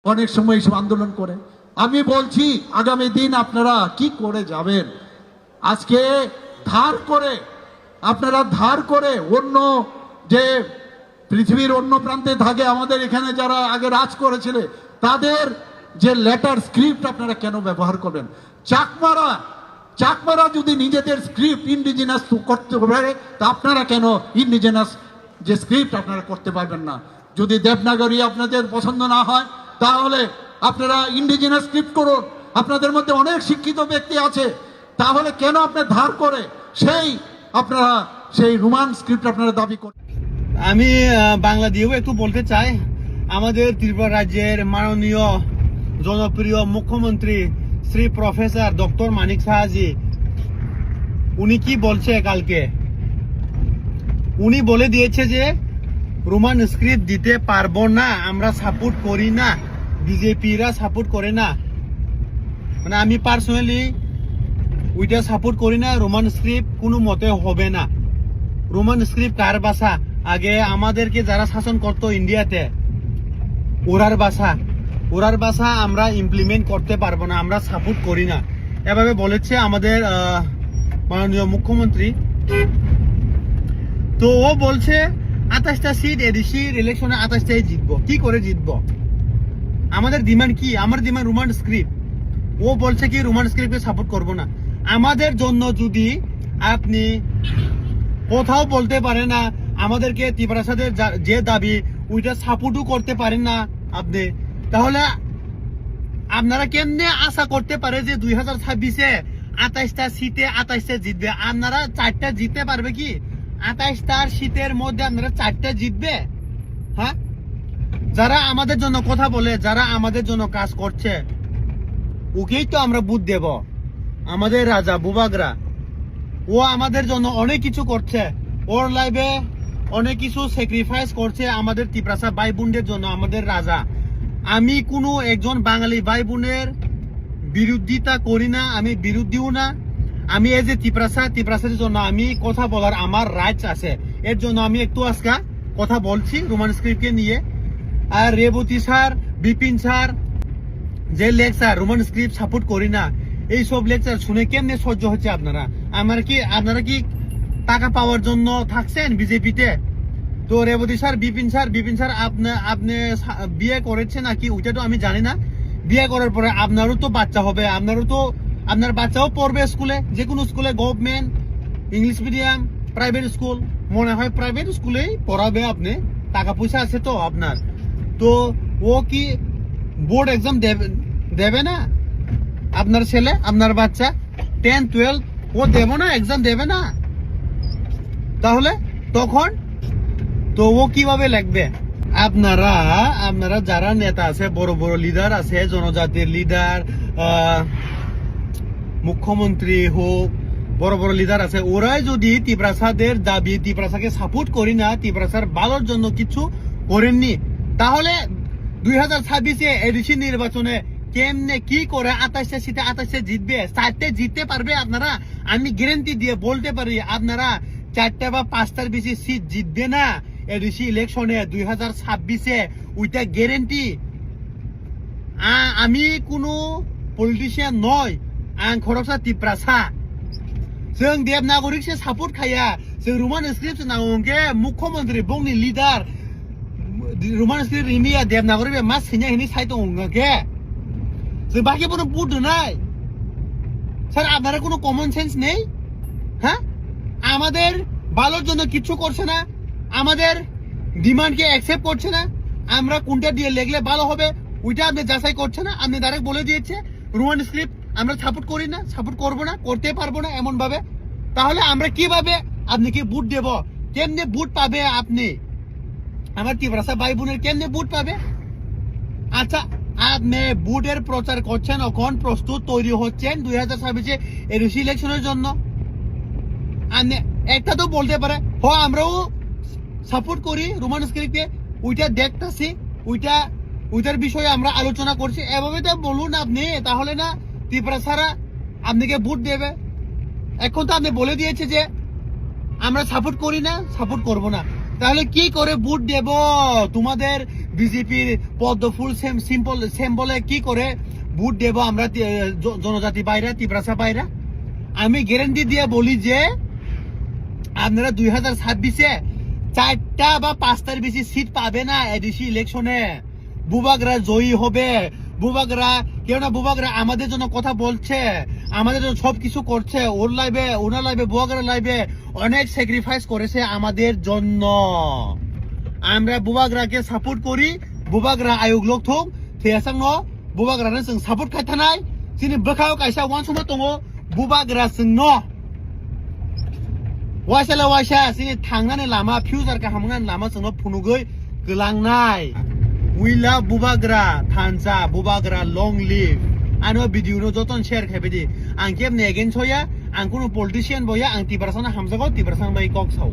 অনেক সময় এসব আন্দোলন করে। আমি বলছি আগামী দিন আপনারা কি করে যাবেন? আজকে আপনারা ধার করে অন্য যে পৃথিবীর অন্য প্রান্তে থাকে, আমাদের এখানে যারা আগে রাজ করেছিল তাদের যে লেটার স্ক্রিপ্ট আপনারা কেন ব্যবহার করবেন? চাকমারা যদি নিজেদের স্ক্রিপ্ট ইন্ডিজিনাস করতে পারে, তা আপনারা কেন ইন্ডিজিনাস যে স্ক্রিপ্ট আপনারা করতে পারবেন না? যদি দেবনাগরী আপনাদের পছন্দ না হয় তাহলে আপনারা ইন্ডিজিনাস স্ক্রিপ্ট করুন। আপনাদের মধ্যে অনেক শিক্ষিত ব্যক্তি আছে, তাহলে কেন আপনার ধার করে সেই রোমান স্ক্রিপ্ট আপনারা দাবি করেন? আমি বাংলা দিয়েও একটু বলতে চাই। আমাদের ত্রিপুরা রাজ্যের মাননীয় জনপ্রিয় মুখ্যমন্ত্রী শ্রী প্রফেসর ডক্টর মানিক সাহাজি, উনি কি বলছে কালকে? উনি বলে দিয়েছে যে রোমান স্ক্রিপ্ট দিতে পারবো না, আমরা সাপোর্ট করি না, বিজেপিরা সাপোর্ট করে না। মানে আমি পার্সোনালি ওইটা সাপোর্ট করি না। রোমান স্ক্রিপ্ট কোনো মতে হবে না। রোমান স্ক্রিপ্ট কার ভাষা? আগে আমাদেরকে যারা শাসন করতো ইন্ডিয়াতে, ওরার ভাষা আমরা ইমপ্লিমেন্ট করতে পারবো না, আমরা সাপোর্ট করি না, এভাবে বলেছে আমাদের মাননীয় মুখ্যমন্ত্রী। তো ও বলছে 28টা সিট এডিসির ইলেকশনে 28টাই জিতবো। কি করে জিতবো? আমাদের ডিমান্ড কি? আমার ডিমান্ড রোমান স্ক্রিপ্ট। ও বলছে কি রোমান স্ক্রিপ্টকে সাপোর্ট করবো না। আমাদের জন্য যদি আপনি কোথাও বলতে পারে না, আমাদেরকে ত্রিপুরাসাদের যে দাবি ওইটা সাপোর্টও করতে পারেন না আপনি, তাহলে আপনারা কেমনে আশা করতে পারে যে 2026-এ 28টা সিটে 28টা জিতবে? আপনারা 4টা জিততে পারবে কি? 28টার সিটের মধ্যে আপনারা 4টা জিতবে? হ্যাঁ, যারা আমাদের জন্য কথা বলে, যারা আমাদের জন্য কাজ করছে, ওকেই তো আমরা ভোট দেব। আমাদের রাজা বুবাগরা, ও আমাদের জন্য অনেক কিছু করছে, ওর লাইফে অনেক কিছু স্যাক্রিফাইস করছে আমাদের ত্রিপুরা ভাই বোনদের জন্য। আমাদের রাজা। আমি কোনো একজন বাঙালি ভাই বোনের বিরোধিতা করি না, আমি বিরোধীও না। আমি এই যে ত্রিপুরাসাদের জন্য আমি কথা বলার আমার রাইটস আছে, এর জন্য আমি একটু আজকে কথা বলছি রোমান স্ক্রিপ্টকে নিয়ে। আর রেবতী স্যার, বিপিন স্যার যে লেকচার রোমান স্ক্রিপ্ট সাপোর্ট করি না, এই সব লেকচার শুনে কেমনে সহ্য হচ্ছে আপনারা? আপনারা কি টাকা পাওয়ার জন্য থাকছেন বিজেপিতে? তো রেবতী স্যার, বিপিন স্যার আপনি বিয়ে করেছেন নাকি ওইটা তো আমি জানি না। বিয়ে করার পরে আপনারও তো বাচ্চা হবে, আপনার বাচ্চাও পড়বে স্কুলে, যে কোনো স্কুলে, government, English medium, private school, মনে হয় প্রাইভেট স্কুলেই পড়াবে আপনি, টাকা পয়সা আছে তো আপনার। তো ও কি বোর্ড এক্সাম দেবে না? আপনার ছেলে, আপনার বাচ্চা 10, 12 ও দেবে না, এক্সাম দেবে না? তাহলে তখন তো ও কিভাবে লাগবে? আপনারা যারা নেতা আছে, বড় বড় লিডার আছে, জনজাতির লিডার, মুখ্যমন্ত্রী হোক, বড় বড় লিডার আছে, ওরাই যদি ত্রিপুরাসাদের দাবি, ত্রিপুরাসাকে সাপোর্ট করি না, ত্রিপুরাসার ভালোর জন্য কিছু করেননি, তাহলে 2026-এ এডিসি নির্বাচনে কেমনে কি করে 28টা সিটে 28টা জিতবে? 4টে জিততে পারবে আপনারা? আমি গ্যারান্টি দিয়ে বলতে পারি আপনারা 4টা বা 5টার বেশি সিট জিতবে না এডিসি ইলেকশনে 2026-এ, ওইটা গ্যারান্টি। আমি কোনো পলিটিশিয়ান নয়, आं खरसा टिप्रासा जों देबनागरिक से सपोर्ट खाया, जों रोमान स्क्रिप्ट नांगौगे मुख्यमंत्री बंगनि लिडार रोमान स्क्रिप्ट रिमिया देबनागरि बे मा सिnya हिनि साइड दंगे जों बाकी बनो बुद নাই স্যার। আপনারা কোনো কমন সেন্স নেই? হ্যাঁ, আমাদের ভালোর জন্য কিছু করছে না, আমাদের ডিমান্ডকে অ্যাকসেপ্ট করছে না, আমরা কোনটা দিয়ে লেখলে ভালো হবে ওইটা আপনি যাচাই করছে না। আপনি ডাইরেক্ট বলে দিয়েছে রোমান স্ক্রিপ্ট আমরা সাপোর্ট করি না, সাপোর্ট করবো না, করতে পারবো না এমন ভাবে। তাহলে আমরা কিভাবে আপনাকে ভোট দেব? কেমনে ভোট পাবে আপনি? আমার ত্রিপুরা ভাই বোনের কেমনে ভোট পাবে? আচ্ছা, আপনি ভোটের প্রচার করছেন, এখন প্রস্তুত তৈরি হচ্ছেন 2026-এ এডিসি ইলেকশনের জন্য। আপনি একটা তো বলতে পারে হ আমরাও সাপোর্ট করি রোমান স্ক্রিপ্টকে, ওইটা দেখতেছি, ওইটার বিষয়ে আমরা আলোচনা করছি, এভাবে তো বলুন আপনি। তাহলে না ত্রিপুরা সারা আপনাকে ভোট দেবে। এখন তো আপনি বলে দিয়েছে যে আমরা সাপোর্ট করি না, সাপোর্ট করব না, তাহলে কি করে ভোট দেব? তোমাদের বিজেপির পদ্মফুল সিম্বলে কি করে ভোট দেব আমরা জনজাতি বাইরা তিব্রাসা বাইরা আমি গ্যারান্টি দিয়ে বলি যে আপনারা 2026-এ 4টা বা 5টার বেশি সিট পাবে না এডিসি ইলেকশনে বুবাগরা জয়ী হবে বুবাগরা কেউ না বুবাগরা আমাদের জন্য কথা বলছে আমাদের জন্য সবকিছু করছে ওনার লাইভে বুবাগরা লাইভে অনেক স্যাক্রিফাইস করেছে আমাদের জন্য আমরা বুবাগরাকে সাপোর্ট করি বুবাগরা আয়োগ লোক থক থেয়াসাং ন বুবাগरानो जों सापर्ट खायथानाय जोंनि बोखाव कायसा वान सम दङ बुबाग्रा जों न वाइसाला वाइसा जोंनि थांनानै लामा फिउचार गाहामनानै लामा जोंनो फुनुगै गोलांनाय we love बुबाग्रा थानसा बुबाग्रा long live आनो भिडिअनो जतन शेयर खायबायदि आं केब नेगेन सया आं कुनु पलिटिशियान बया आं तिब्रासाना हामजागौ तिब्रासान बाय कक साव